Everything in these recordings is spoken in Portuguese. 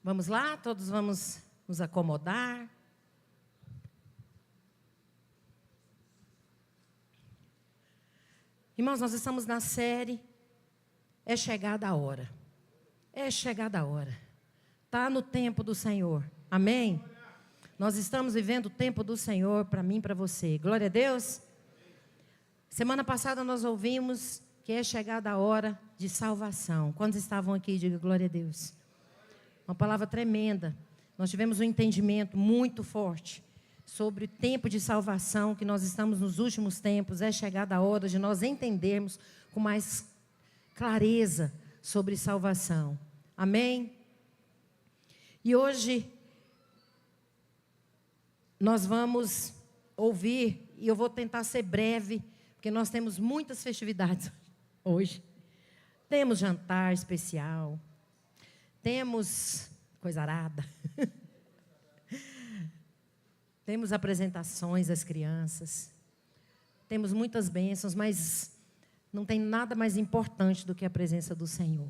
Vamos lá? Todos vamos nos acomodar. Irmãos, nós estamos na série É Chegada a Hora. É chegada a hora. Está no tempo do Senhor. Amém? Nós estamos vivendo o tempo do Senhor para mim e para você. Glória a Deus. Semana passada nós ouvimos que é chegada a hora de salvação. Quantos estavam aqui? Diga glória a Deus. Uma palavra tremenda. Nós tivemos um entendimento muito forte sobre o tempo de salvação, que nós estamos nos últimos tempos. É chegada a hora de nós entendermos com mais clareza sobre salvação. Amém? E hoje nós vamos ouvir, e eu vou tentar ser breve, porque nós temos muitas festividades hoje. Temos jantar especial, temos coisa arada, temos apresentações às crianças, temos muitas bênçãos, mas não tem nada mais importante do que a presença do Senhor.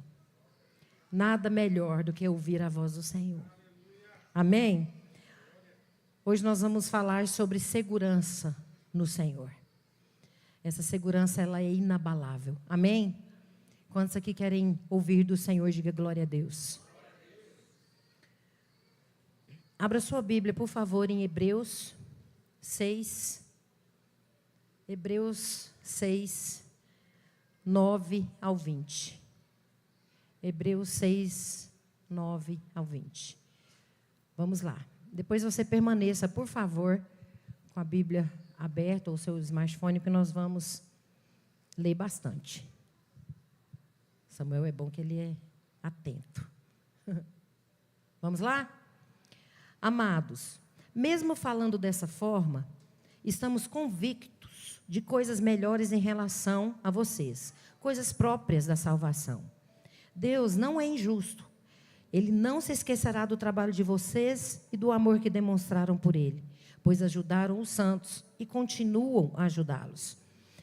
Nada melhor do que ouvir a voz do Senhor. Amém? Hoje nós vamos falar sobre segurança no Senhor. Essa segurança, ela é inabalável. Amém? Quantos aqui querem ouvir do Senhor, diga glória a Deus. Abra sua Bíblia, por favor, em Hebreus 6. Hebreus 6, 9 ao 20. Hebreus 6, 9 ao 20. Vamos lá. Depois você permaneça, por favor, com a Bíblia aberta ou seu smartphone, que nós vamos ler bastante. Samuel é bom que ele é atento. Vamos lá? Amados, mesmo falando dessa forma, estamos convictos de coisas melhores em relação a vocês, coisas próprias da salvação. Deus não é injusto. Ele não se esquecerá do trabalho de vocês e do amor que demonstraram por Ele, pois ajudaram os santos e continuam a ajudá-los.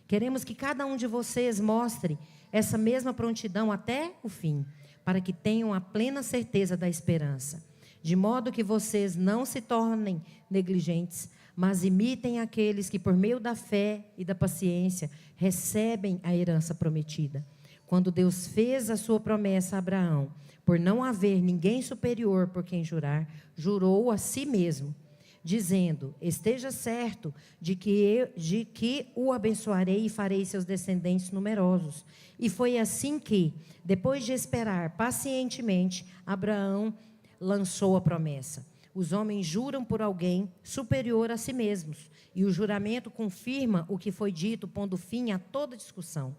Queremos que cada um de vocês mostre essa mesma prontidão até o fim, para que tenham a plena certeza da esperança, de modo que vocês não se tornem negligentes, mas imitem aqueles que, por meio da fé e da paciência, recebem a herança prometida. Quando Deus fez a sua promessa a Abraão, por não haver ninguém superior por quem jurar, jurou a si mesmo, dizendo: esteja certo de que o abençoarei e farei seus descendentes numerosos. E foi assim que, depois de esperar pacientemente, Abraão lançou a promessa. Os homens juram por alguém superior a si mesmos, e o juramento confirma o que foi dito, pondo fim a toda discussão,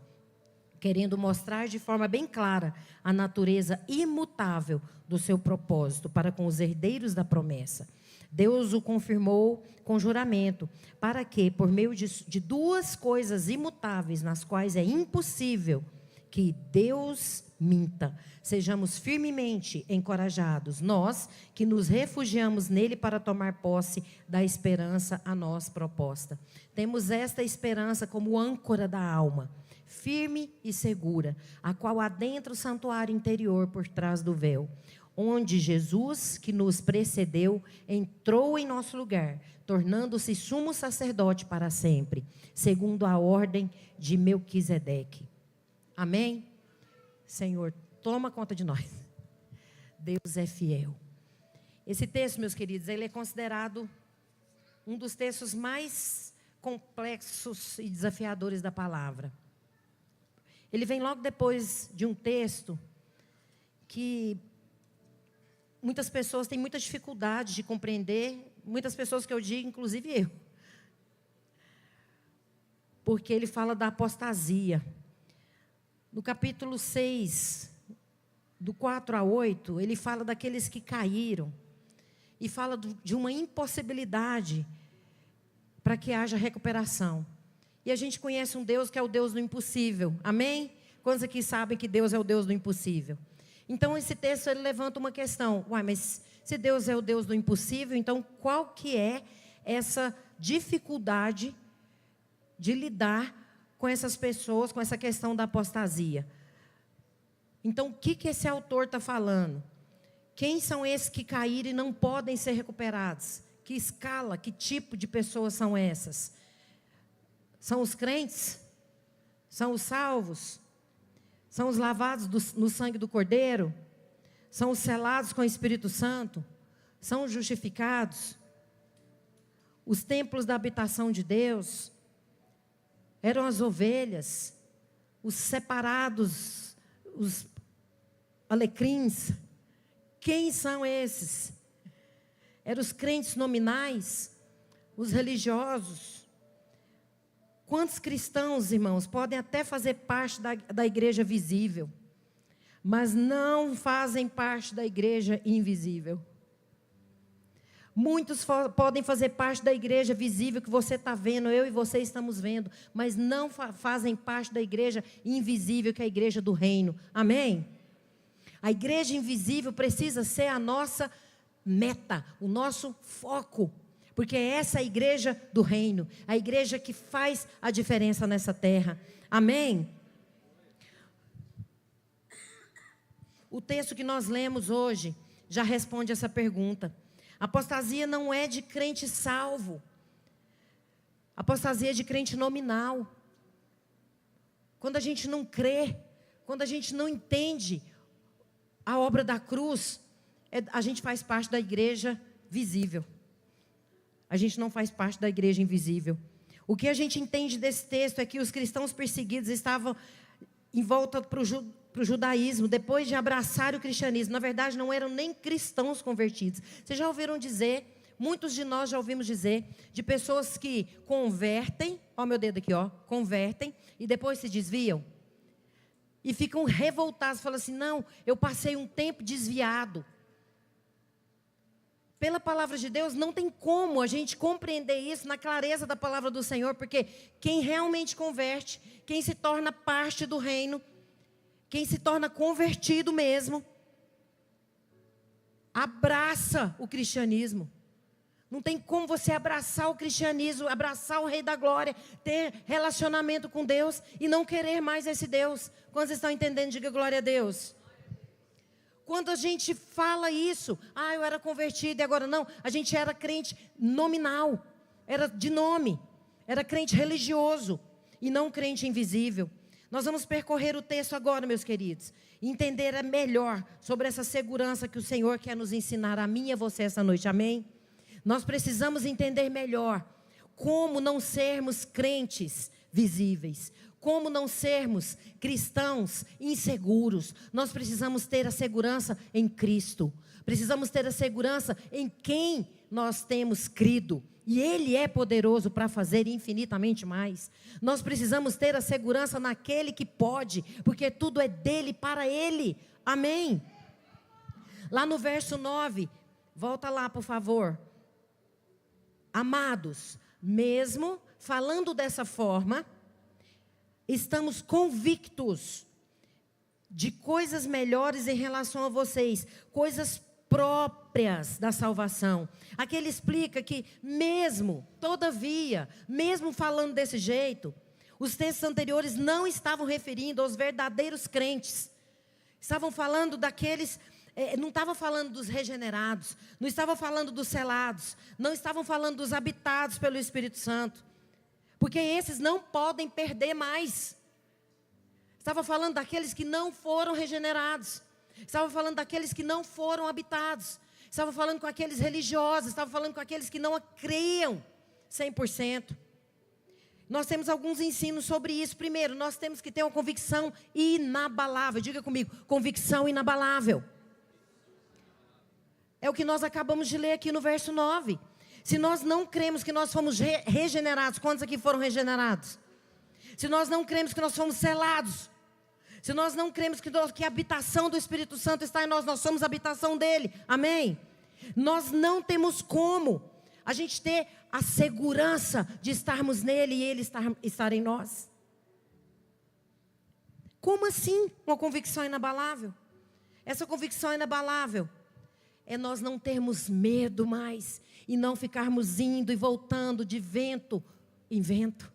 querendo mostrar de forma bem clara a natureza imutável do seu propósito para com os herdeiros da promessa. Deus o confirmou com juramento, para que, por meio de duas coisas imutáveis, nas quais é impossível que Deus minta, sejamos firmemente encorajados, nós que nos refugiamos nele para tomar posse da esperança a nós proposta. Temos esta esperança como âncora da alma, firme e segura, a qual adentra o santuário interior por trás do véu, onde Jesus, que nos precedeu, entrou em nosso lugar, tornando-se sumo sacerdote para sempre, segundo a ordem de Melquisedeque. Amém? Senhor, toma conta de nós. Deus é fiel. Esse texto, meus queridos, ele é considerado um dos textos mais complexos e desafiadores da palavra. Ele vem logo depois de um texto que muitas pessoas têm muita dificuldade de compreender, muitas pessoas que eu digo, inclusive eu. Porque ele fala da apostasia. No capítulo 6, do 4 a 8, ele fala daqueles que caíram. E fala de uma impossibilidade para que haja recuperação. E a gente conhece um Deus que é o Deus do impossível. Amém? Quantos aqui sabem que Deus é o Deus do impossível? Então, esse texto ele levanta uma questão. Uai, mas se Deus é o Deus do impossível, então qual que é essa dificuldade de lidar com essas pessoas, com essa questão da apostasia? Então, o que esse autor está falando? Quem são esses que caíram e não podem ser recuperados? Que escala, que tipo de pessoas são essas? São os crentes? São os salvos? São os lavados no sangue do Cordeiro? São os selados com o Espírito Santo? São os justificados? Os templos da habitação de Deus? Eram as ovelhas? Os separados? Os alecrins? Quem são esses? Eram os crentes nominais? Os religiosos? Quantos cristãos, irmãos, podem até fazer parte da igreja visível, mas não fazem parte da igreja invisível? Muitos podem fazer parte da igreja visível que você está vendo, eu e você estamos vendo, mas não fazem parte da igreja invisível, que é a igreja do reino. Amém? A igreja invisível precisa ser a nossa meta, o nosso foco. Porque é essa a igreja do reino, a igreja que faz a diferença nessa terra. Amém? O texto que nós lemos hoje já responde essa pergunta. Apostasia não é de crente salvo. Apostasia é de crente nominal. Quando a gente não crê, quando a gente não entende a obra da cruz, a gente faz parte da igreja visível. A gente não faz parte da igreja invisível. O que a gente entende desse texto é que os cristãos perseguidos estavam em volta para o judaísmo, depois de abraçar o cristianismo. Na verdade, não eram nem cristãos convertidos. Vocês já ouviram dizer, muitos de nós já ouvimos dizer, de pessoas que convertem, ó meu dedo aqui, ó, convertem e depois se desviam. E ficam revoltados, falam assim, não, eu passei um tempo desviado. Pela palavra de Deus, não tem como a gente compreender isso na clareza da palavra do Senhor, porque quem realmente converte, quem se torna parte do reino, quem se torna convertido mesmo, abraça o cristianismo. Não tem como você abraçar o cristianismo, abraçar o Rei da Glória, ter relacionamento com Deus e não querer mais esse Deus. Quantos estão entendendo? Diga glória a Deus. Quando a gente fala isso, eu era convertido e agora não, a gente era crente nominal, era de nome, era crente religioso e não crente invisível. Nós vamos percorrer o texto agora, meus queridos, e entender melhor sobre essa segurança que o Senhor quer nos ensinar a mim e a você essa noite, amém? Nós precisamos entender melhor como não sermos crentes visíveis, como não sermos cristãos inseguros. Nós precisamos ter a segurança em Cristo. Precisamos ter a segurança em quem nós temos crido. E Ele é poderoso para fazer infinitamente mais. Nós precisamos ter a segurança naquele que pode, porque tudo é dele para Ele. Amém? Lá no verso 9, volta lá por favor. Amados, mesmo falando dessa forma, estamos convictos de coisas melhores em relação a vocês, coisas próprias da salvação. Aqui ele explica que mesmo, todavia, mesmo falando desse jeito, os textos anteriores não estavam referindo aos verdadeiros crentes. Estavam falando daqueles, não estavam falando dos regenerados, não estavam falando dos selados, não estavam falando dos habitados pelo Espírito Santo. Porque esses não podem perder mais. Estava falando daqueles que não foram regenerados. Estava falando daqueles que não foram habitados. Estava falando com aqueles religiosos. Estava falando com aqueles que não criam 100%. Nós temos alguns ensinos sobre isso. Primeiro, nós temos que ter uma convicção inabalável. Diga comigo, convicção inabalável. É o que nós acabamos de ler aqui no verso 9. Se nós não cremos que nós fomos regenerados, quantos aqui foram regenerados? Se nós não cremos que nós fomos selados, se nós não cremos que a habitação do Espírito Santo está em nós, nós somos a habitação dele, amém? Nós não temos como a gente ter a segurança de estarmos nele e ele estar em nós. Como assim uma convicção inabalável? Essa convicção inabalável é nós não termos medo mais e não ficarmos indo e voltando de vento em vento.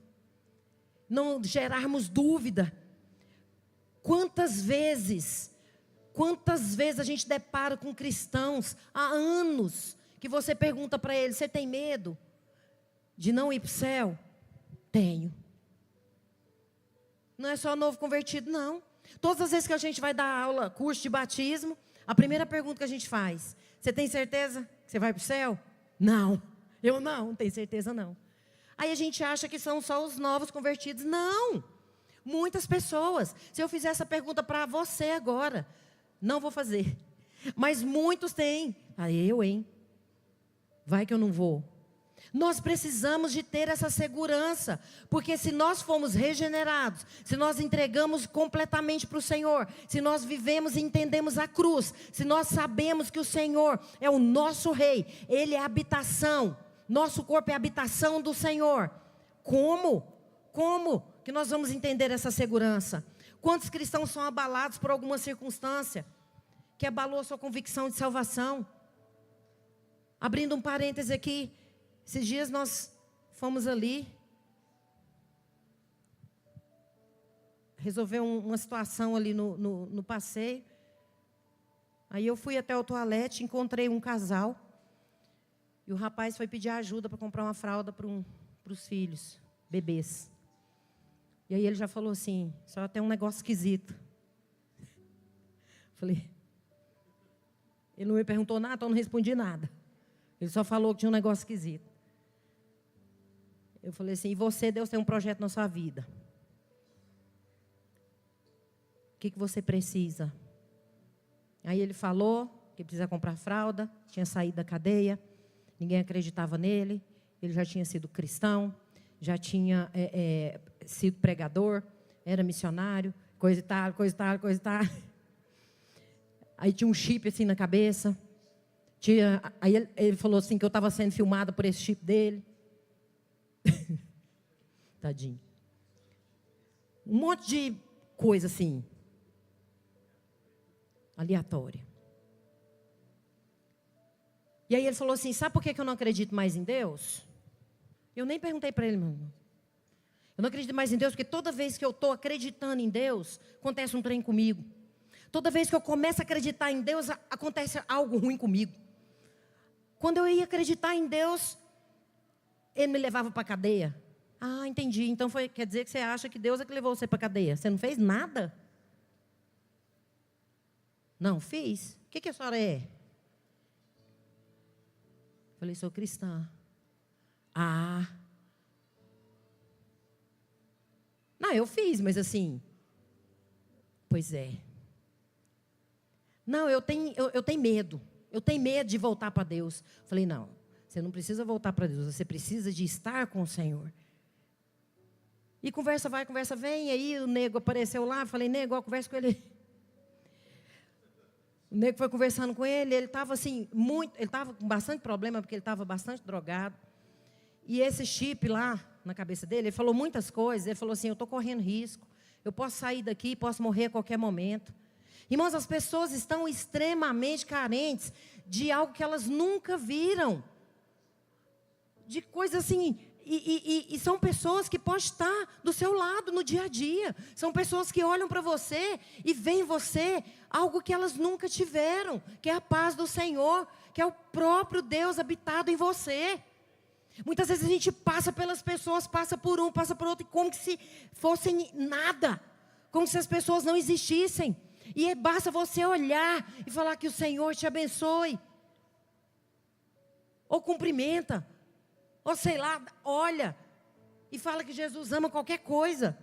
Não gerarmos dúvida. Quantas vezes Quantas vezes a gente depara com cristãos há anos que você pergunta para eles: você tem medo de não ir para o céu? Tenho. Não é só novo convertido, não. Todas as vezes que a gente vai dar aula, curso de batismo, a primeira pergunta que a gente faz: você tem certeza que você vai para o céu? Não, eu não tenho certeza não. Aí a gente acha que são só os novos convertidos. Não, muitas pessoas. Se eu fizer essa pergunta para você agora, não vou fazer, mas muitos têm. Eu, hein? Vai que eu não vou. Nós precisamos de ter essa segurança, porque se nós fomos regenerados, se nós entregamos completamente para o Senhor, se nós vivemos e entendemos a cruz, se nós sabemos que o Senhor é o nosso Rei, Ele é a habitação, nosso corpo é a habitação do Senhor. Como que nós vamos entender essa segurança? Quantos cristãos são abalados por alguma circunstância que abalou a sua convicção de salvação? Abrindo um parêntese aqui, esses dias nós fomos ali resolver uma situação ali no passeio. Aí eu fui até o toalete, encontrei um casal. E o rapaz foi pedir ajuda para comprar uma fralda para os filhos, bebês. E aí ele já falou assim: só tem um negócio esquisito. Falei, ele não me perguntou nada, então eu não respondi nada. Ele só falou que tinha um negócio esquisito. Eu falei assim: e você, Deus tem um projeto na sua vida. O que você precisa? Aí ele falou que precisa comprar fralda, tinha saído da cadeia, ninguém acreditava nele, ele já tinha sido cristão, já tinha sido pregador, era missionário, coisa e tal, coisa e tal, coisa e tal. Aí tinha um chip assim na cabeça. Aí ele falou assim que eu estava sendo filmada por esse chip dele. Tadinho. Um monte de coisa assim, aleatória. E aí ele falou assim: sabe por que eu não acredito mais em Deus? Eu nem perguntei para ele, meu irmão. Eu não acredito mais em Deus porque toda vez que eu estou acreditando em Deus, acontece um trem comigo. Toda vez que eu começo a acreditar em Deus, acontece algo ruim comigo. Quando eu ia acreditar em Deus, ele me levava para a cadeia. Ah, entendi. Então quer dizer que você acha que Deus é que levou você para a cadeia? Você não fez nada? Não, fiz. O que a senhora é? Falei, sou cristã. Ah. Não, eu fiz, mas assim. Pois é. Não, eu tenho medo. Eu tenho medo de voltar para Deus. Falei, não, você não precisa voltar para Deus. Você precisa de estar com o Senhor. E conversa vai, conversa vem. E aí o nego apareceu lá. Falei, nego, ó, conversa com ele. O nego foi conversando com ele. Ele estava assim, ele estava com bastante problema, porque ele estava bastante drogado. E esse chip lá na cabeça dele, ele falou muitas coisas. Ele falou assim: eu estou correndo risco. Eu posso sair daqui, posso morrer a qualquer momento. Irmãos, as pessoas estão extremamente carentes de algo que elas nunca viram. De coisas assim. E são pessoas que podem estar do seu lado no dia a dia. São pessoas que olham para você e veem em você algo que elas nunca tiveram. Que é a paz do Senhor. Que é o próprio Deus habitado em você. Muitas vezes a gente passa pelas pessoas, passa por um, passa por outro, como se fossem nada. Como se as pessoas não existissem. E basta você olhar e falar que o Senhor te abençoe. Ou cumprimenta. Ou sei lá, olha. E fala que Jesus ama qualquer coisa.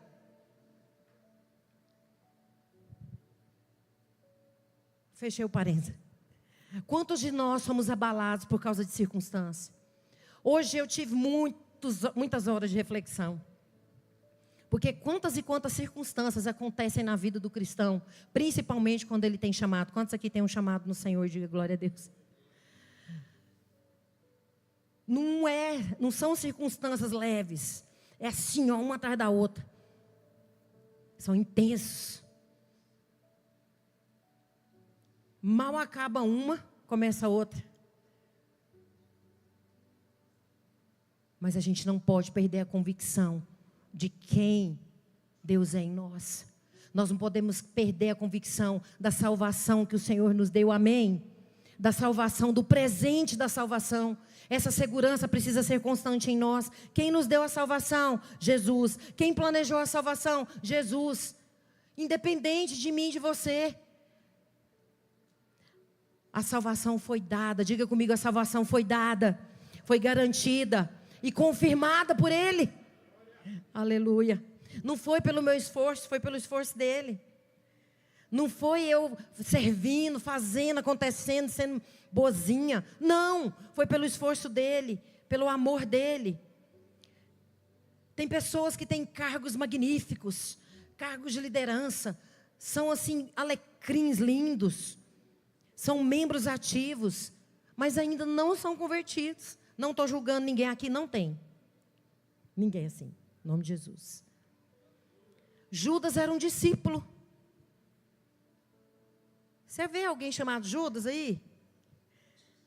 Fechei o parênteses. Quantos de nós somos abalados por causa de circunstâncias? Hoje eu tive muitas horas de reflexão. Porque quantas e quantas circunstâncias acontecem na vida do cristão, principalmente quando ele tem chamado. Quantos aqui tem um chamado no Senhor? Diga glória a Deus. Não são circunstâncias leves. É assim, ó, uma atrás da outra. São intensos. Mal acaba uma, começa a outra. Mas a gente não pode perder a convicção de quem Deus é em nós. Nós não podemos perder a convicção da salvação que o Senhor nos deu, amém? Da salvação, do presente da salvação. Essa segurança precisa ser constante em nós. Quem nos deu a salvação? Jesus. Quem planejou a salvação? Jesus. Independente de mim e de você. A salvação foi dada, diga comigo, a salvação foi dada, foi garantida e confirmada por Ele. Aleluia. Não foi pelo meu esforço, foi pelo esforço dEle. Não foi eu servindo, fazendo, acontecendo, sendo boazinha. Não, foi pelo esforço dEle, pelo amor dEle. Tem pessoas que têm cargos magníficos, cargos de liderança, são assim, alecrins lindos. São membros ativos, mas ainda não são convertidos. Não estou julgando ninguém aqui, não tem. Ninguém assim, em nome de Jesus. Judas era um discípulo. Você vê alguém chamado Judas aí?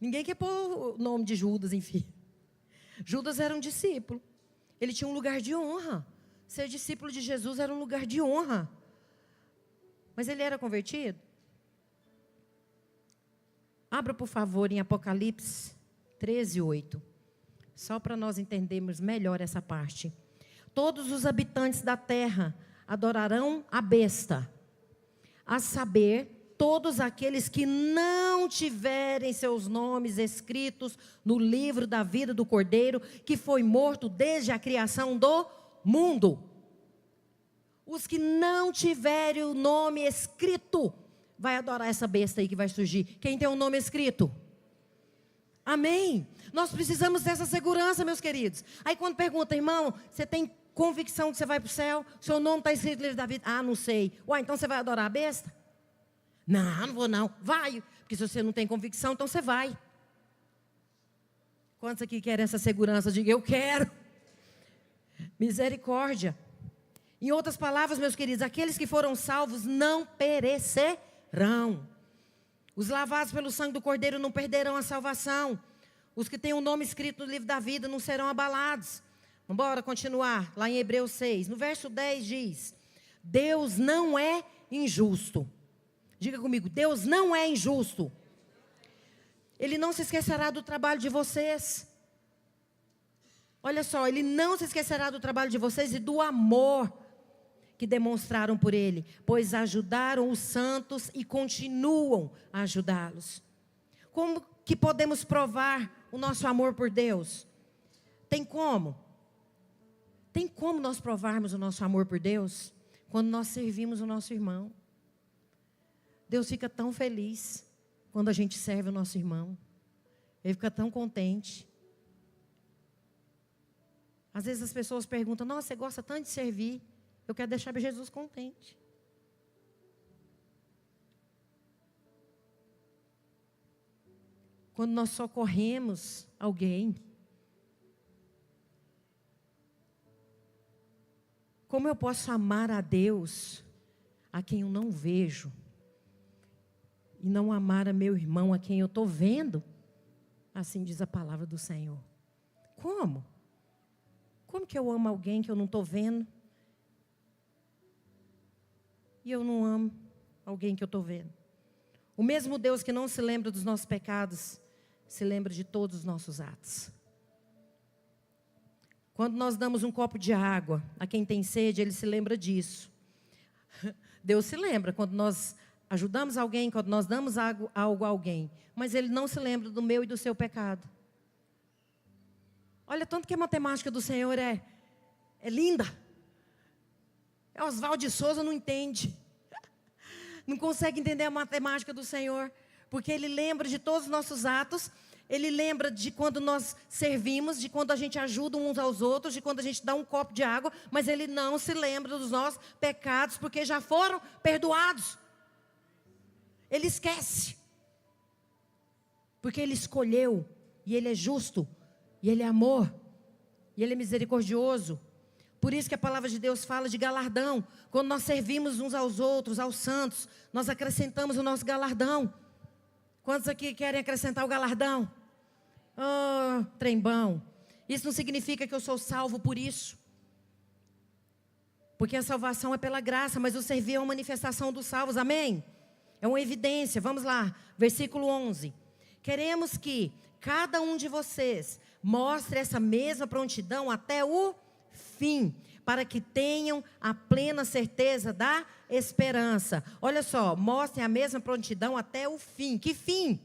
Ninguém quer pôr o nome de Judas, enfim. Judas era um discípulo. Ele tinha um lugar de honra. Ser discípulo de Jesus era um lugar de honra. Mas ele era convertido? Abra, por favor, em Apocalipse 13:8. Só para nós entendermos melhor essa parte. Todos os habitantes da terra adorarão a besta, a saber, todos aqueles que não tiverem seus nomes escritos no livro da vida do Cordeiro, que foi morto desde a criação do mundo. Os que não tiverem o nome escrito, vai adorar essa besta aí que vai surgir. Quem tem o nome escrito? Amém? Nós precisamos dessa segurança, meus queridos. Aí quando pergunta, irmão, você tem convicção que você vai para o céu? Seu nome está escrito no livro da vida? Ah, não sei. Uai, então você vai adorar a besta? Não, não vou não. Vai. Porque se você não tem convicção, então você vai. Quantos aqui querem essa segurança? Diga, eu quero. Misericórdia. Em outras palavras, meus queridos, aqueles que foram salvos não perecerão. Os lavados pelo sangue do Cordeiro não perderão a salvação. Os que têm o nome escrito no livro da vida não serão abalados. Vamos continuar, lá em Hebreus 6. No verso 10 diz: Deus não é injusto. Diga comigo, Deus não é injusto. Ele não se esquecerá do trabalho de vocês. Olha só, Ele não se esquecerá do trabalho de vocês e do amor que demonstraram por Ele, pois ajudaram os santos e continuam a ajudá-los. Como que podemos provar o nosso amor por Deus? Tem como? Tem como nós provarmos o nosso amor por Deus? Quando nós servimos o nosso irmão. Deus fica tão feliz quando a gente serve o nosso irmão. Ele fica tão contente. Às vezes as pessoas perguntam, nossa, você gosta tanto de servir. Eu quero deixar Jesus contente. Quando nós socorremos alguém, como eu posso amar a Deus, a quem eu não vejo, e não amar a meu irmão, a quem eu estou vendo? Assim diz a palavra do Senhor. Como? Como que eu amo alguém que eu não estou vendo? E eu não amo alguém que eu estou vendo. O mesmo Deus que não se lembra dos nossos pecados, se lembra de todos os nossos atos. Quando nós damos um copo de água a quem tem sede, Ele se lembra disso. Deus se lembra quando nós ajudamos alguém, quando nós damos algo a alguém. Mas Ele não se lembra do meu e do seu pecado. Olha, tanto que a matemática do Senhor é linda. Oswaldo de Souza não entende. Não consegue entender a matemática do Senhor. Porque Ele lembra de todos os nossos atos. Ele lembra de quando nós servimos, de quando a gente ajuda uns aos outros, de quando a gente dá um copo de água. Mas Ele não se lembra dos nossos pecados, porque já foram perdoados. Ele esquece. Porque Ele escolheu. E Ele é justo. E Ele é amor. E Ele é misericordioso. Por isso que a palavra de Deus fala de galardão. Quando nós servimos uns aos outros, aos santos, nós acrescentamos o nosso galardão. Quantos aqui querem acrescentar o galardão? Oh, trembão. Isso não significa que eu sou salvo por isso. Porque a salvação é pela graça, mas o servir é uma manifestação dos salvos, amém? É uma evidência, vamos lá, versículo 11. Queremos que cada um de vocês mostre essa mesma prontidão até o fim, para que tenham a plena certeza da esperança. Olha só, mostrem a mesma prontidão até o fim. Que fim?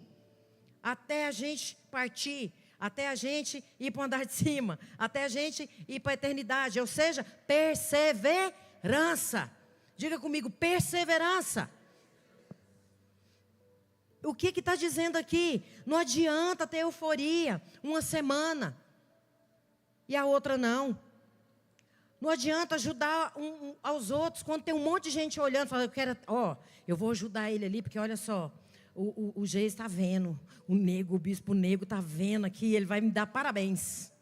Até a gente partir, até a gente ir para o andar de cima, até a gente ir para a eternidade, ou seja, perseverança. Diga comigo, perseverança. O que está dizendo aqui? Não adianta ter euforia uma semana e a outra não. Não adianta ajudar aos outros quando tem um monte de gente olhando, falando, eu vou ajudar ele ali, porque olha só, o Geis está vendo, o bispo negro está vendo aqui, ele vai me dar parabéns.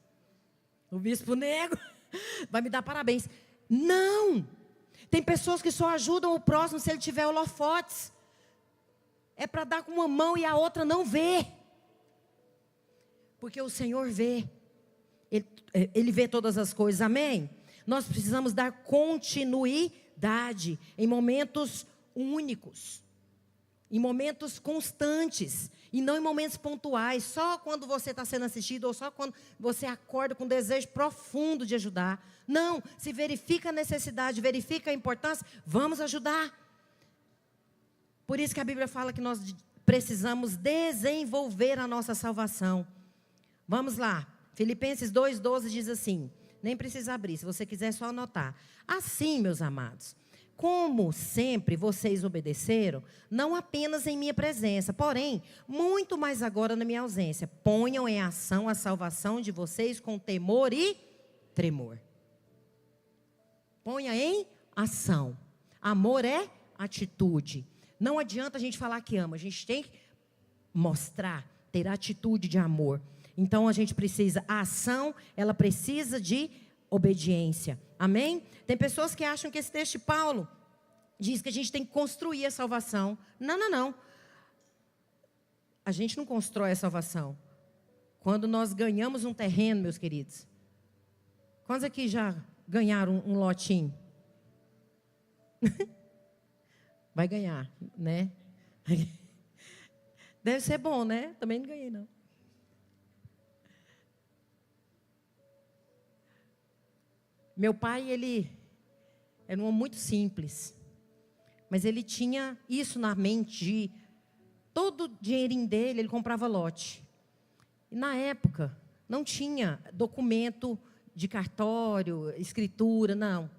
O bispo negro vai me dar parabéns. Não! Tem pessoas que só ajudam o próximo se ele tiver holofotes. É para dar com uma mão e a outra não vê. Porque o Senhor vê. Ele vê todas as coisas, amém? Nós precisamos dar continuidade em momentos únicos. Em momentos constantes. E não em momentos pontuais. Só quando você está sendo assistido ou só quando você acorda com um desejo profundo de ajudar. Não, se verifica a necessidade, verifica a importância, vamos ajudar. Por isso que a Bíblia fala que nós precisamos desenvolver a nossa salvação. Vamos lá. Filipenses 2,12 diz assim. Nem precisa abrir, se você quiser só anotar. Assim, meus amados, como sempre vocês obedeceram, não apenas em minha presença, porém, muito mais agora na minha ausência. Ponham em ação a salvação de vocês com temor e tremor. Ponha em ação. Amor é atitude. Não adianta a gente falar que ama, a gente tem que mostrar, ter atitude de amor. Então a gente precisa, a ação, ela precisa de obediência. Amém? Tem pessoas que acham que esse texto de Paulo diz que a gente tem que construir a salvação. Não. A gente não constrói a salvação. Quando nós ganhamos um terreno, meus queridos. Quantos aqui já ganharam um lotinho? Vai ganhar, né? Deve ser bom, né? Também não ganhei, não. Meu pai, ele era um homem muito simples. Mas ele tinha isso na mente de todo o dinheirinho dele, ele comprava lote. E na época, não tinha documento de cartório, escritura, não.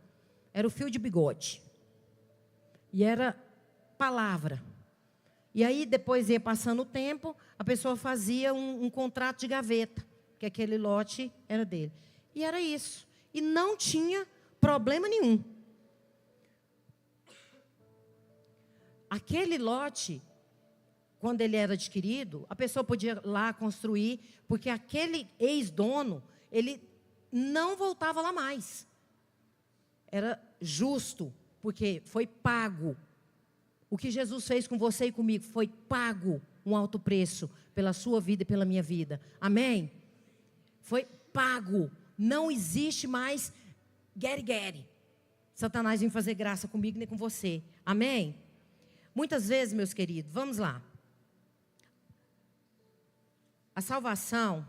Era o fio de bigode. E era palavra. E aí, depois ia passando o tempo, a pessoa fazia um contrato de gaveta, que aquele lote era dele. E era isso. E não tinha problema nenhum. Aquele lote, quando ele era adquirido, a pessoa podia lá construir, porque aquele ex-dono, ele não voltava lá mais. Era justo, porque foi pago. O que Jesus fez com você e comigo foi pago um alto preço pela sua vida e pela minha vida. Amém? Foi pago. Não existe mais guere-guere. Satanás vem fazer graça comigo nem com você. Amém? Muitas vezes, meus queridos, vamos lá. A salvação,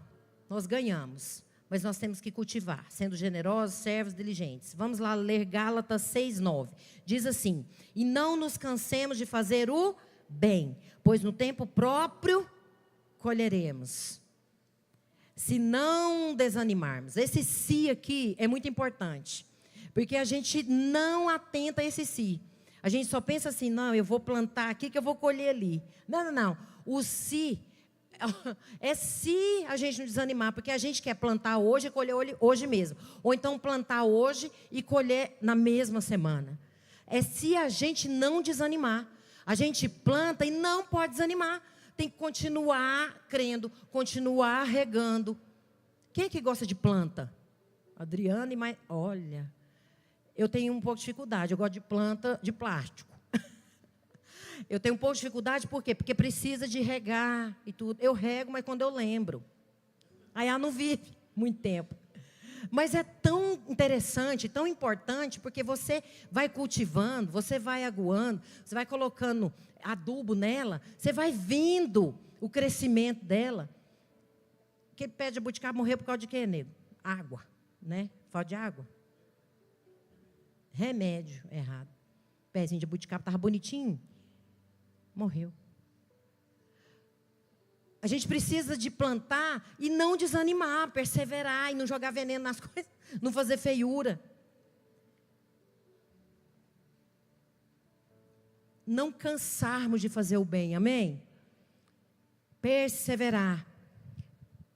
nós ganhamos. Mas nós temos que cultivar, sendo generosos, servos, diligentes. Vamos lá ler Gálatas 6:9. Diz assim: e não nos cansemos de fazer o bem, pois no tempo próprio colheremos. Se não desanimarmos. Esse se aqui é muito importante. Porque a gente não atenta a esse se. A gente só pensa assim, não, eu vou plantar aqui que eu vou colher ali. Não. O se é se a gente não desanimar, porque a gente quer plantar hoje e colher hoje mesmo. Ou então plantar hoje e colher na mesma semana. É se a gente não desanimar. A gente planta e não pode desanimar. Tem que continuar crendo, continuar regando. Quem é que gosta de planta? Adriana e mais. Olha, eu tenho um pouco de dificuldade. Eu gosto de planta de plástico. Eu tenho um pouco de dificuldade, por quê? Porque precisa de regar e tudo. Eu rego, mas quando eu lembro. Aí ela não vive muito tempo. Mas é tão interessante, tão importante, porque você vai cultivando, você vai aguando, você vai colocando adubo nela, você vai vendo o crescimento dela. Aquele pé de jabuticaba morreu por causa de quê, nego? Água, né? Falta de água. Remédio errado. O pezinho de jabuticaba estava bonitinho, morreu. A gente precisa de plantar e não desanimar, perseverar e não jogar veneno nas coisas, não fazer feiura. Não cansarmos de fazer o bem, amém? Perseverar.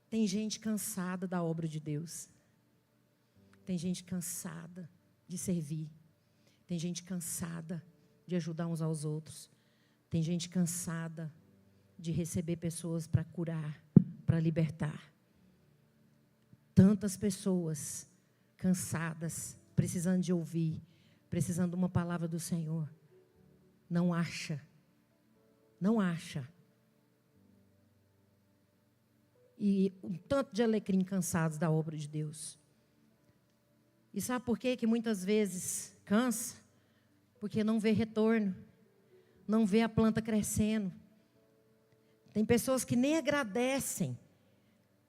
Tem gente cansada da obra de Deus. Tem gente cansada de servir. Tem gente cansada de ajudar uns aos outros. Tem gente cansada de receber pessoas para curar, para libertar. Tantas pessoas cansadas, precisando de ouvir, precisando de uma palavra do Senhor. Não acha. Não acha. E um tanto de alecrim cansados da obra de Deus. E sabe por quê que muitas vezes cansa? Porque não vê retorno. Não vê a planta crescendo. Tem pessoas que nem agradecem.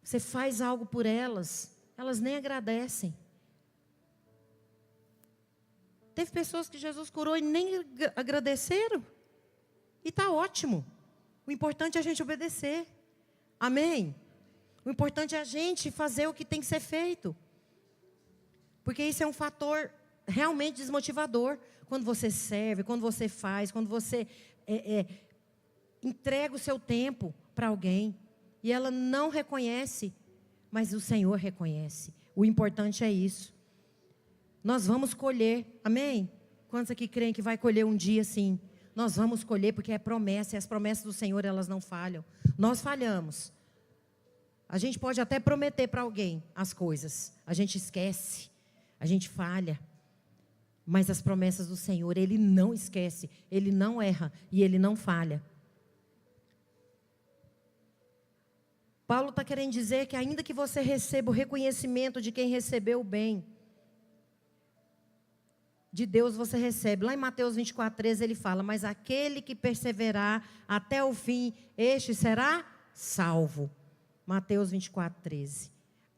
Você faz algo por elas, elas nem agradecem. Teve pessoas que Jesus curou e nem agradeceram. E está ótimo. O importante é a gente obedecer. Amém? O importante é a gente fazer o que tem que ser feito. Porque isso é um fator realmente desmotivador. Quando você serve, quando você faz, quando você entrega o seu tempo para alguém. E ela não reconhece, mas o Senhor reconhece. O importante é isso. Nós vamos colher, amém? Quantos aqui creem que vai colher um dia sim? Nós vamos colher porque é promessa, e as promessas do Senhor, elas não falham. Nós falhamos. A gente pode até prometer para alguém as coisas. A gente esquece, a gente falha. Mas as promessas do Senhor, Ele não esquece, Ele não erra e Ele não falha. Paulo está querendo dizer que ainda que você receba o reconhecimento de quem recebeu o bem, de Deus você recebe. Lá em Mateus 24:13 ele fala, mas aquele que perseverar até o fim, este será salvo. Mateus 24:13.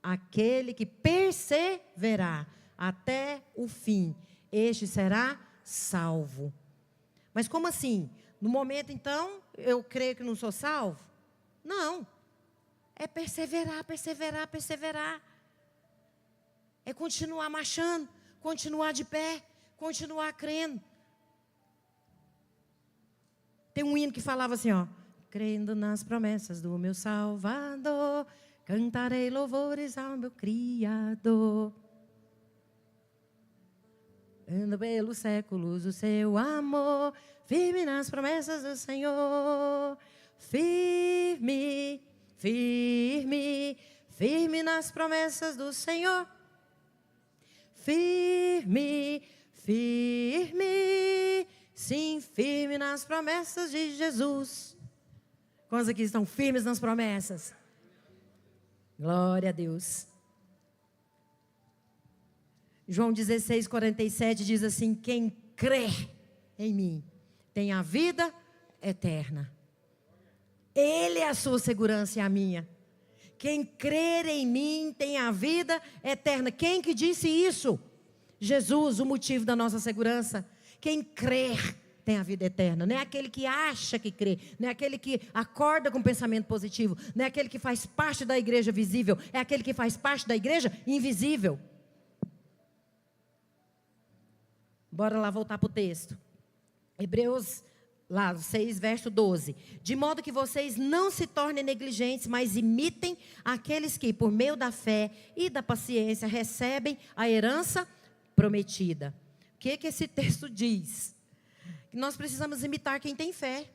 Aquele que perseverar até o fim, este será salvo. Mas como assim? No momento então, eu creio que não sou salvo? Não. É perseverar, perseverar, perseverar. É continuar marchando, continuar de pé, continuar crendo. Tem um hino que falava assim, ó. Crendo nas promessas do meu Salvador, cantarei louvores ao meu Criador. Ando pelos séculos o seu amor, firme nas promessas do Senhor. Firme, firme, firme nas promessas do Senhor. Firme, firme, sim, firme nas promessas de Jesus. Quantos aqui estão firmes nas promessas? Glória a Deus. João 16:47 diz assim, quem crê em mim tem a vida eterna. Ele é a sua segurança e a minha. Quem crer em mim tem a vida eterna. Quem que disse isso? Jesus, o motivo da nossa segurança. Quem crer tem a vida eterna. Não é aquele que acha que crê. Não é aquele que acorda com pensamento positivo. Não é aquele que faz parte da igreja visível. É aquele que faz parte da igreja invisível. Bora lá voltar para o texto. Hebreus lá, 6, verso 12. De modo que vocês não se tornem negligentes, mas imitem aqueles que, por meio da fé e da paciência, recebem a herança prometida. O que esse texto diz? Que nós precisamos imitar quem tem fé.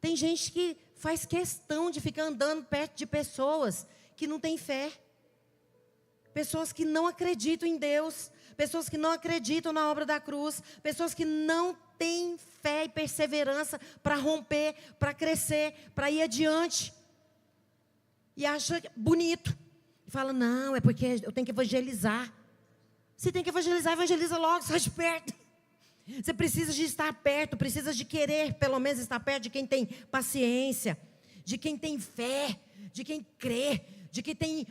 Tem gente que faz questão de ficar andando perto de pessoas que não têm fé. Pessoas que não acreditam em Deus. Pessoas que não acreditam na obra da cruz. Pessoas que não têm fé e perseverança para romper, para crescer, para ir adiante. E acha bonito. E fala, não, é porque eu tenho que evangelizar. Se tem que evangelizar, evangeliza logo, sai de perto. Você precisa de estar perto, precisa de querer pelo menos estar perto de quem tem paciência, de quem tem fé, de quem crê, de quem tem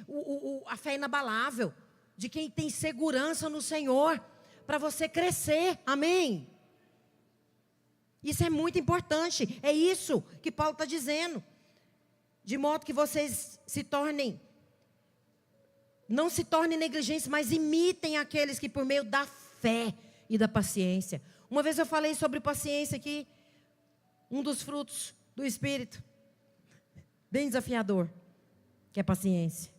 a fé inabalável, de quem tem segurança no Senhor, para você crescer, amém? Isso é muito importante, é isso que Paulo está dizendo. De modo que vocês não se tornem negligentes, mas imitem aqueles que por meio da fé e da paciência. Uma vez eu falei sobre paciência aqui, um dos frutos do Espírito, bem desafiador, que é paciência.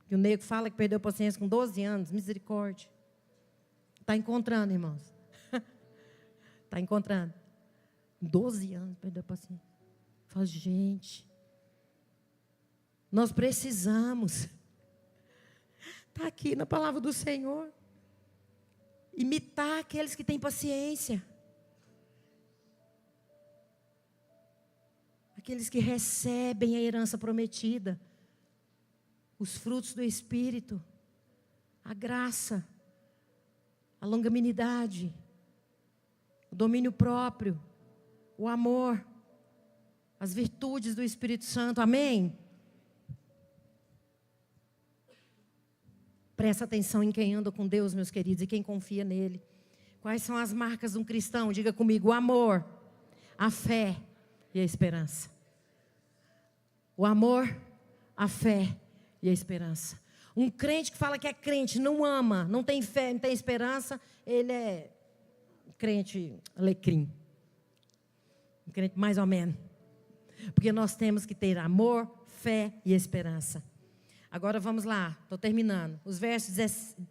Que o nego fala que perdeu paciência com 12 anos, misericórdia. Está encontrando, irmãos. Está encontrando. 12 anos perdeu paciência. Fala, gente, nós precisamos. Está aqui na palavra do Senhor. Imitar aqueles que têm paciência. Aqueles que recebem a herança prometida. Os frutos do Espírito. A graça. A longanimidade. O domínio próprio. O amor. As virtudes do Espírito Santo. Amém? Presta atenção em quem anda com Deus, meus queridos, e quem confia nele. Quais são as marcas de um cristão? Diga comigo, o amor, a fé e a esperança. O amor, a fé e a esperança. Um crente que fala que é crente, não ama, não tem fé, não tem esperança, ele é crente alecrim. Um crente mais ou menos. Porque nós temos que ter amor, fé e esperança. Agora vamos lá, estou terminando. Os versos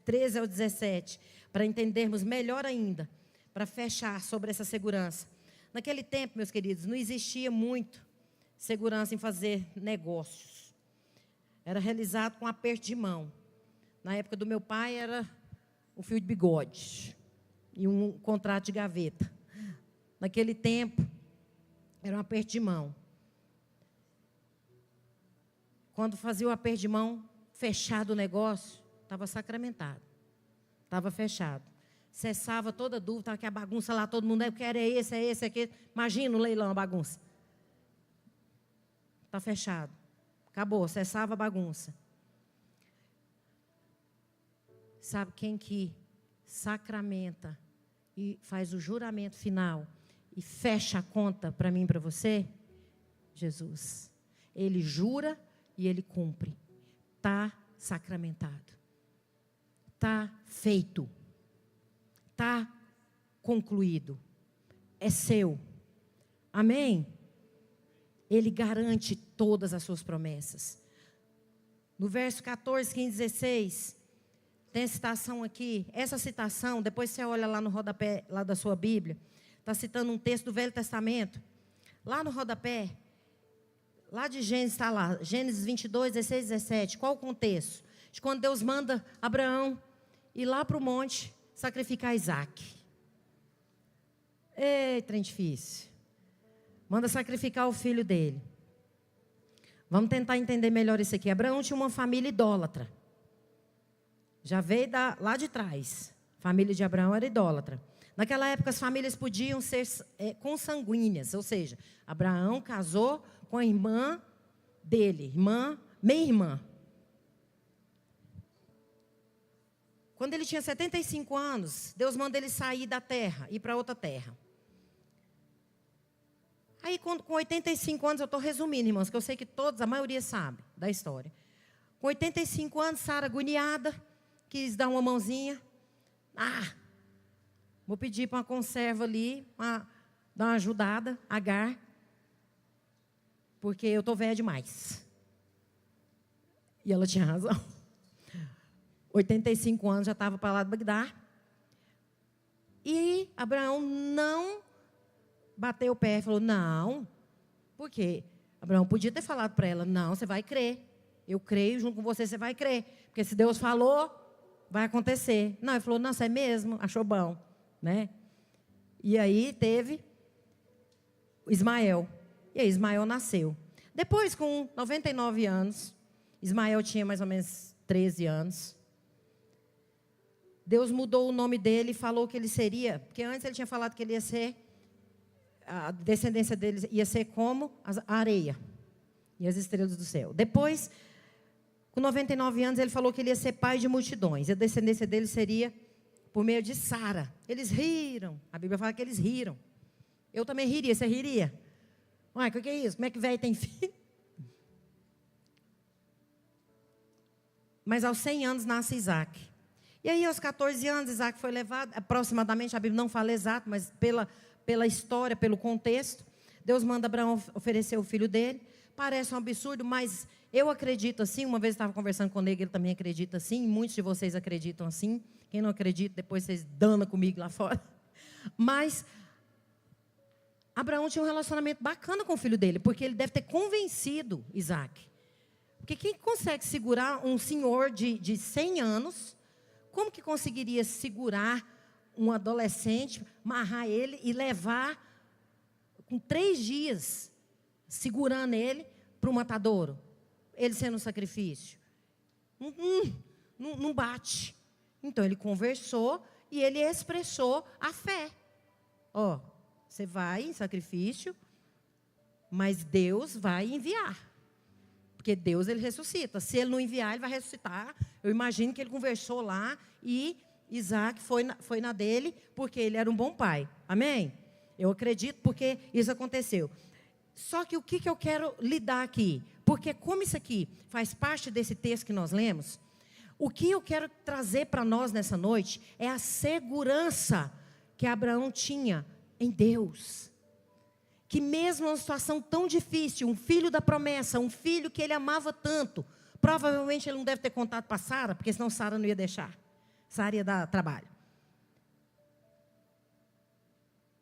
13 ao 17, para entendermos melhor ainda, para fechar sobre essa segurança. Naquele tempo, meus queridos, não existia muito segurança em fazer negócios. Era realizado com aperto de mão. Na época do meu pai era um fio de bigode e um contrato de gaveta. Naquele tempo, era um aperto de mão. Quando fazia o aperto de mão, fechado o negócio, estava sacramentado. Estava fechado. Cessava toda dúvida, estava aqui a bagunça lá, todo mundo, eu quero é esse, aquele. Imagina o leilão, a bagunça. Está fechado. Acabou, cessava a bagunça. Sabe quem que sacramenta e faz o juramento final e fecha a conta para mim e para você? Jesus. Ele jura e ele cumpre. Está sacramentado. Está feito. Está concluído. É seu. Amém? Ele garante todas as suas promessas. No verso 14, 15, 16, tem a citação aqui. Essa citação, depois você olha lá no rodapé lá da sua Bíblia, está citando um texto do Velho Testamento. Lá no rodapé, lá de Gênesis está lá, Gênesis 22, 16, 17. Qual o contexto? De quando Deus manda Abraão ir lá para o monte sacrificar Isaac. Ei, trem difícil. Manda sacrificar o filho dele. Vamos tentar entender melhor isso aqui. Abraão tinha uma família idólatra. Já veio lá de trás. A família de Abraão era idólatra. Naquela época as famílias podiam ser consanguíneas. Ou seja, Abraão casou com a irmã dele. Meia-irmã. Quando ele tinha 75 anos, Deus manda ele sair da terra, ir para outra terra. Aí, com 85 anos, eu estou resumindo, irmãos, que eu sei que todos, a maioria sabe da história. Com 85 anos, Sara, agoniada, quis dar uma mãozinha. Vou pedir para uma conserva ali, dar uma ajudada, Agar, porque eu estou velha demais. E ela tinha razão. 85 anos, já estava para lá de Bagdá. E Abraão não bateu o pé e falou, não. Por quê? Abraão podia ter falado para ela, não, você vai crer. Eu creio, junto com você, você vai crer. Porque se Deus falou, vai acontecer. Não, ele falou, não, você é mesmo, achou bom. Né? E aí teve Ismael. E aí Ismael nasceu. Depois, com 99 anos, Ismael tinha mais ou menos 13 anos. Deus mudou o nome dele e falou que ele seria, porque antes ele tinha falado que ele ia ser, a descendência dele ia ser como a areia e as estrelas do céu. Depois, com 99 anos, ele falou que ele ia ser pai de multidões. E a descendência dele seria por meio de Sara. Eles riram. A Bíblia fala que eles riram. Eu também riria. Você riria? Uai, o que é isso? Como é que velho tem filho? Mas aos 100 anos nasce Isaac. E aí, aos 14 anos, Isaac foi levado, aproximadamente, a Bíblia não fala exato, mas pela história, pelo contexto, Deus manda Abraão oferecer o filho dele. Parece um absurdo, mas eu acredito assim. Uma vez eu estava conversando com ele também acredita assim. Muitos de vocês acreditam assim. Quem não acredita, depois vocês danam comigo lá fora. Mas Abraão tinha um relacionamento bacana com o filho dele, porque ele deve ter convencido Isaac. Porque quem consegue segurar um senhor de 100 anos, como que conseguiria segurar um adolescente, amarrar ele e levar com 3 dias, segurando ele para o matadouro? Ele sendo um sacrifício. Não bate. Então ele conversou e ele expressou a fé. Ó, você vai em sacrifício, mas Deus vai enviar. Porque Deus, ele ressuscita. Se ele não enviar, ele vai ressuscitar. Eu imagino que ele conversou lá e Isaac foi na dele, porque ele era um bom pai. Amém? Eu acredito porque isso aconteceu. Só que o que eu quero lidar aqui? Porque como isso aqui faz parte desse texto que nós lemos, o que eu quero trazer para nós nessa noite é a segurança que Abraão tinha em Deus. Que mesmo numa situação tão difícil, um filho da promessa, um filho que ele amava tanto, provavelmente ele não deve ter contado para Sara, porque senão Sara não ia deixar. Sara ia dar trabalho.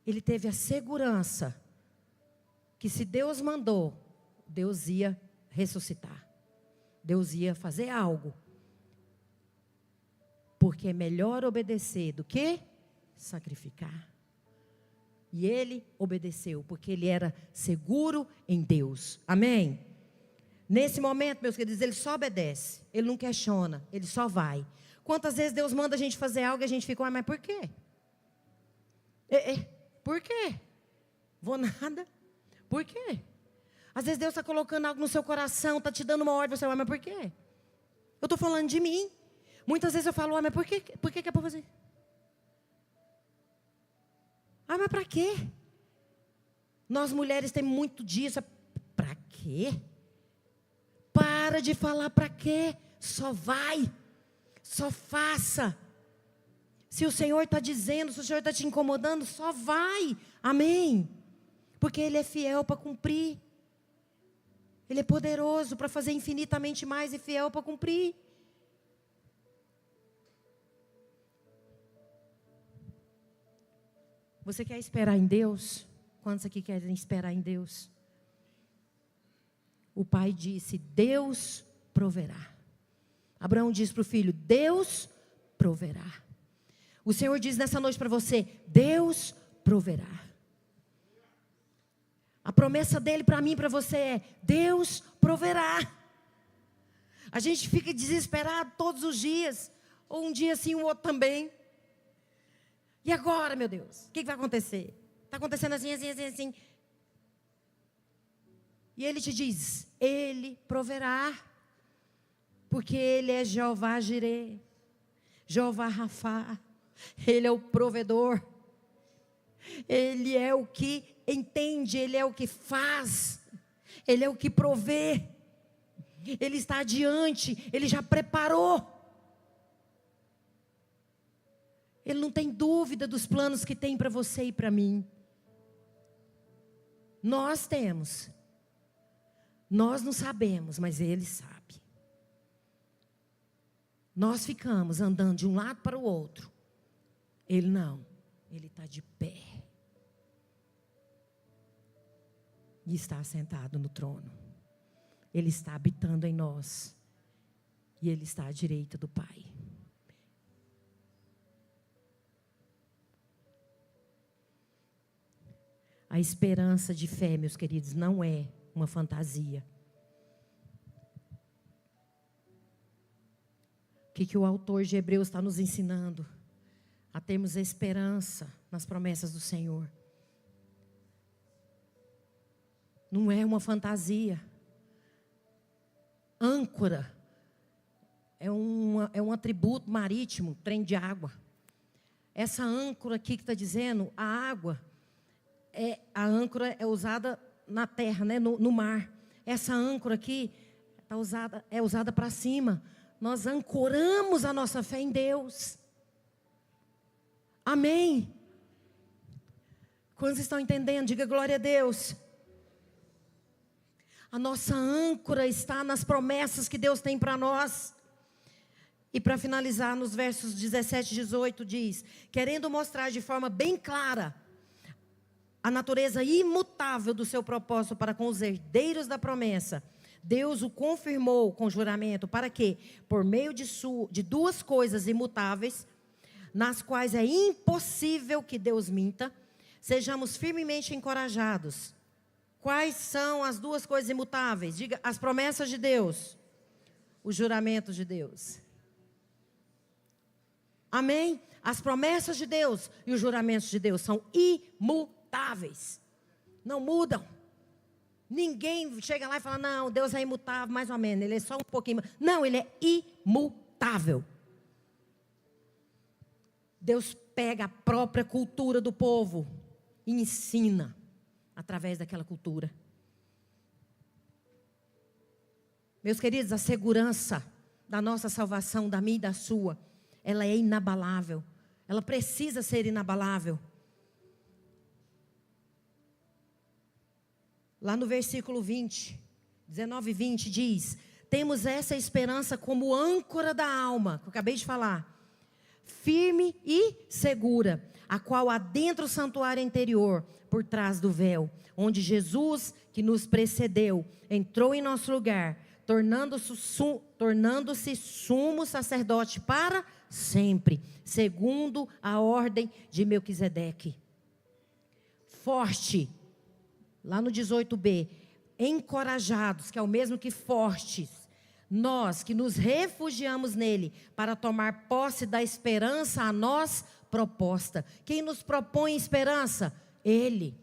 Ele teve a segurança que se Deus mandou, Deus ia ressuscitar. Deus ia fazer algo. Porque é melhor obedecer do que sacrificar. E ele obedeceu, porque ele era seguro em Deus. Amém? Nesse momento, meus queridos, ele só obedece. Ele não questiona, ele só vai. Quantas vezes Deus manda a gente fazer algo e a gente fica, mas por quê? Por quê? Vou nada. Por quê? Às vezes Deus está colocando algo no seu coração, está te dando uma ordem, você vai, mas por quê? Eu estou falando de mim. Muitas vezes eu falo, mas por quê? Por que é para fazer? Mas para quê? Nós mulheres temos muito disso. Para quê? Para de falar para quê. Só vai. Só faça. Se o Senhor está dizendo, se o Senhor está te incomodando, só vai. Amém? Porque Ele é fiel para cumprir. Ele é poderoso para fazer infinitamente mais e fiel para cumprir. Você quer esperar em Deus? Quantos aqui querem esperar em Deus? O pai disse, Deus proverá. Abraão disse para o filho, Deus proverá. O Senhor diz nessa noite para você, Deus proverá. A promessa dele para mim e para você é, Deus proverá. A gente fica desesperado todos os dias, ou um dia sim, o outro também. E agora, meu Deus, o que vai acontecer? Está acontecendo assim, assim, assim, assim. E Ele te diz, Ele proverá. Porque Ele é Jeová Jireh, Jeová Rafá. Ele é o provedor. Ele é o que entende, Ele é o que faz. Ele é o que provê. Ele está adiante, Ele já preparou. Ele não tem dúvida dos planos que tem para você e para mim. Nós temos. Nós não sabemos, mas Ele sabe. Nós ficamos andando de um lado para o outro. Ele não. Ele está de pé. E está sentado no trono. Ele está habitando em nós. E Ele está à direita do Pai. A esperança de fé, meus queridos, não é uma fantasia. que o autor de Hebreus está nos ensinando? A termos esperança nas promessas do Senhor. Não é uma fantasia. Âncora é um atributo marítimo, trem de água. Essa âncora aqui que está dizendo, a âncora é usada na terra, né, no mar. Essa âncora aqui é usada para cima. Nós ancoramos a nossa fé em Deus. Amém? Quantos estão entendendo? Diga glória a Deus. A nossa âncora está nas promessas que Deus tem para nós. E para finalizar, nos versos 17 e 18 diz: querendo mostrar de forma bem clara a natureza imutável do seu propósito para com os herdeiros da promessa, Deus o confirmou com juramento para que, por meio de duas coisas imutáveis, nas quais é impossível que Deus minta, sejamos firmemente encorajados. Quais são as duas coisas imutáveis? Diga, as promessas de Deus, os juramentos de Deus. Amém? As promessas de Deus e os juramentos de Deus são imutáveis. Não mudam. Ninguém chega lá e fala, não, Deus é imutável, mais ou menos. Ele é só um pouquinho. Não, ele é imutável. Deus pega a própria cultura do povo e ensina através daquela cultura. Meus queridos, a segurança da nossa salvação, da minha e da sua, ela é inabalável. Ela precisa ser inabalável. Lá no versículo 20, 19 e 20 diz: temos essa esperança como âncora da alma, que eu acabei de falar, firme e segura, a qual adentra o santuário interior, por trás do véu, onde Jesus, que nos precedeu, entrou em nosso lugar, tornando-se sumo sacerdote para sempre, segundo a ordem de Melquisedeque. Forte, lá no 18b, encorajados, que é o mesmo que fortes, nós que nos refugiamos nele, para tomar posse da esperança a nós proposta. Quem nos propõe esperança? Ele.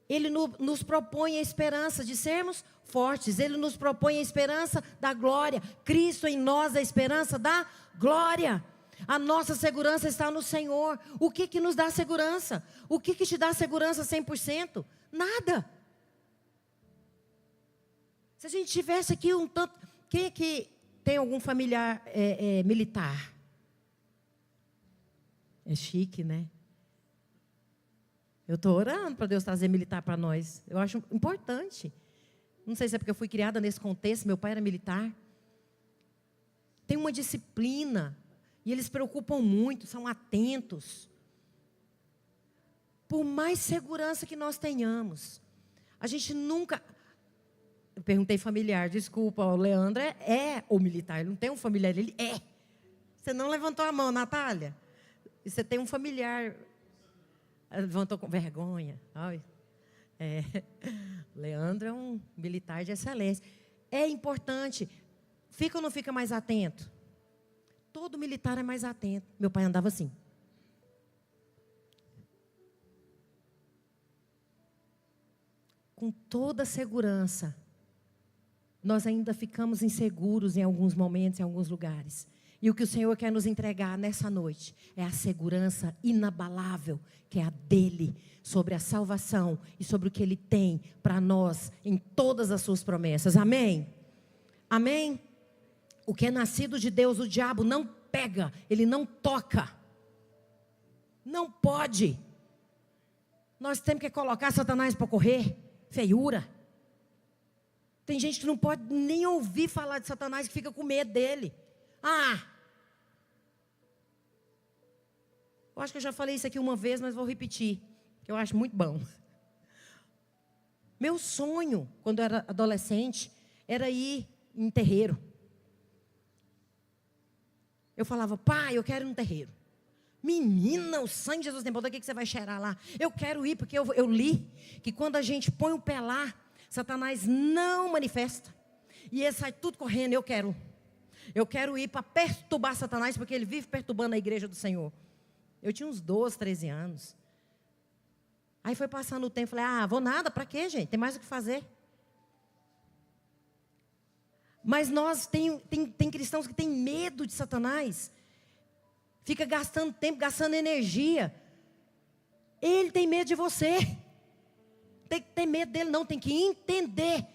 Ele nos propõe a esperança de sermos fortes. Ele nos propõe a esperança da glória. Cristo em nós, a esperança da glória. A nossa segurança está no Senhor. O que nos dá segurança? O que te dá segurança 100%? Nada. Se a gente tivesse aqui um tanto... Quem que tem algum familiar militar? É chique, né? Eu estou orando para Deus trazer militar para nós. Eu acho importante. Não sei se é porque eu fui criada nesse contexto. Meu pai era militar. Tem uma disciplina. E eles se preocupam muito, são atentos. Por mais segurança que nós tenhamos, a gente nunca... Eu perguntei familiar, desculpa, o Leandro é o militar, ele não tem um familiar, ele é. Você não levantou a mão, Natália? E você tem um familiar, levantou com vergonha. Ai. Leandro é um militar de excelência. É importante. Fica ou não fica mais atento? Todo militar é mais atento. Meu pai andava assim. Com toda a segurança. Nós ainda ficamos inseguros em alguns momentos, em alguns lugares. E o que o Senhor quer nos entregar nessa noite é a segurança inabalável, que é a dele, sobre a salvação e sobre o que ele tem para nós em todas as suas promessas. Amém? Amém? O que é nascido de Deus, o diabo não pega, ele não toca. Não pode. Nós temos que colocar Satanás para correr. Feiura. Tem gente que não pode nem ouvir falar de Satanás, que fica com medo dele. Eu acho que eu já falei isso aqui uma vez, mas vou repetir, que eu acho muito bom. Meu sonho, quando eu era adolescente, era ir em terreiro. Eu falava, pai, eu quero ir num terreiro. Menina, o sangue de Jesus tem poder, o que você vai cheirar lá? Eu quero ir, porque eu li que quando a gente põe o pé lá, Satanás não manifesta. E ele sai tudo correndo, eu quero. Eu quero ir para perturbar Satanás, porque ele vive perturbando a igreja do Senhor. Eu tinha uns 12, 13 anos. Aí foi passando o tempo, falei, vou nada, para quê, gente? Tem mais o que fazer. Mas tem cristãos que têm medo de Satanás. Fica gastando tempo, gastando energia. Ele tem medo de você. Tem que ter medo dele, não, tem que entender.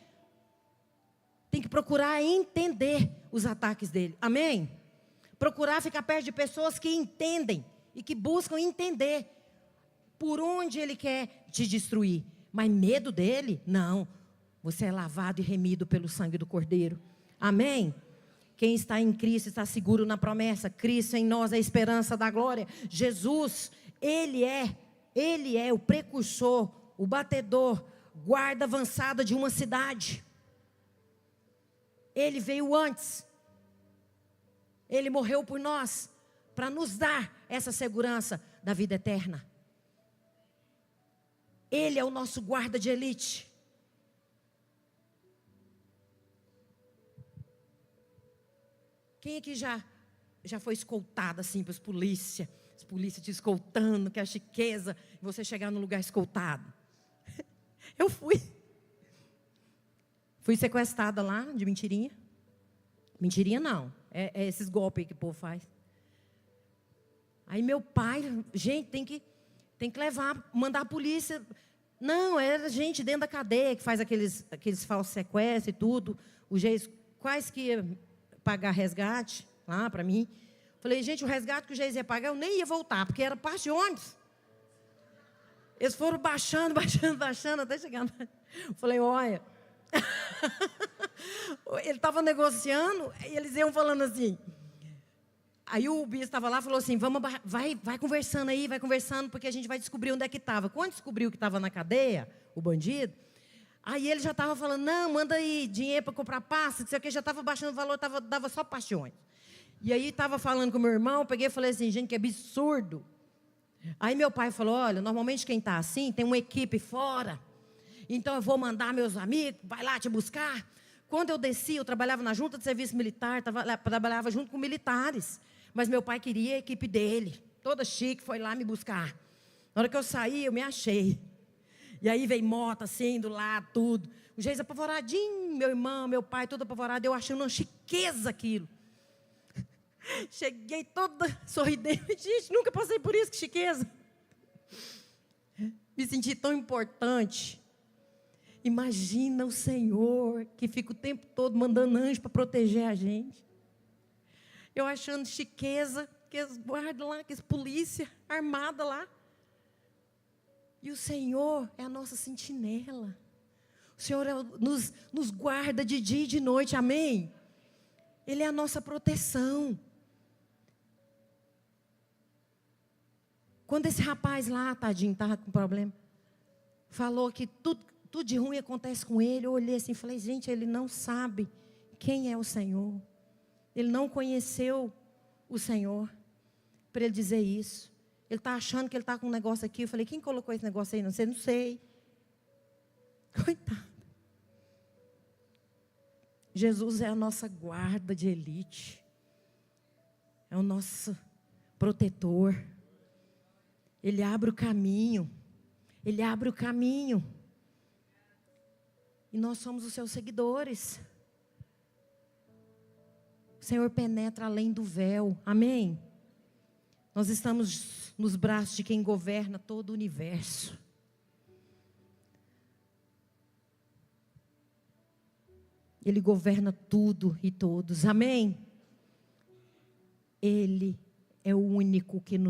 Tem que procurar entender os ataques dele. Amém? Procurar ficar perto de pessoas que entendem e que buscam entender por onde ele quer te destruir. Mas medo dele? Não. Você é lavado e remido pelo sangue do Cordeiro. Amém? Quem está em Cristo está seguro na promessa. Cristo em nós é a esperança da glória. Jesus, Ele é o precursor, o batedor, guarda avançada de uma cidade. Ele veio antes. Ele morreu por nós, para nos dar essa segurança da vida eterna. Ele é o nosso guarda de elite. Quem aqui já foi escoltado assim pelos polícia? Os polícias te escoltando, que é a chiqueza, e você chegar no lugar escoltado. Eu fui. Fui sequestrada lá, de mentirinha. Mentirinha não, é esses golpes que o povo faz. Aí meu pai, gente, tem que levar, mandar a polícia. Não, era gente dentro da cadeia que faz aqueles falsos sequestros e tudo. O juiz quase que ia pagar resgate lá para mim. Falei, gente, o resgate que o juiz ia pagar, eu nem ia voltar, porque era parte de ônibus. Eles foram baixando, até chegar. Falei, olha. Ele estava negociando, e eles iam falando assim. Aí o bispo estava lá e falou assim, vai conversando aí, vai conversando, porque a gente vai descobrir onde é que estava. Quando descobriu que estava na cadeia, o bandido, aí ele já estava falando, não, manda aí dinheiro para comprar pasta, não sei o que, já estava baixando o valor, dava só paixões. E aí estava falando com o meu irmão, peguei e falei assim, gente, que absurdo. Aí meu pai falou, olha, normalmente quem está assim, tem uma equipe fora, então eu vou mandar meus amigos, vai lá te buscar. Quando eu desci, eu trabalhava na junta de serviço militar, trabalhava junto com militares. Mas meu pai queria a equipe dele, toda chique, foi lá me buscar. Na hora que eu saí, eu me achei. E aí veio moto assim, do lado, tudo. O juiz apavoradinho, meu irmão, meu pai, todo apavorado. Eu achando uma chiqueza aquilo. Cheguei toda sorridente. Gente, nunca passei por isso, que chiqueza. Me senti tão importante. Imagina o Senhor, que fica o tempo todo mandando anjo para proteger a gente. Eu achando chiqueza, que eles guardam lá, que as polícia armada lá. E o Senhor é a nossa sentinela. O Senhor nos guarda de dia e de noite, amém? Ele é a nossa proteção. Quando esse rapaz lá, tadinho, estava com problema, falou que tudo de ruim acontece com ele, eu olhei assim e falei, gente, ele não sabe quem é o Senhor. Ele não conheceu o Senhor para ele dizer isso. Ele está achando que ele está com um negócio aqui. Eu falei, quem colocou esse negócio aí? Não sei, não sei. Coitado. Jesus é a nossa guarda de elite. É o nosso protetor. Ele abre o caminho. Ele abre o caminho. E nós somos os seus seguidores. O Senhor penetra além do véu. Amém? Nós estamos nos braços de quem governa todo o universo. Ele governa tudo e todos. Amém? Ele é o único que nos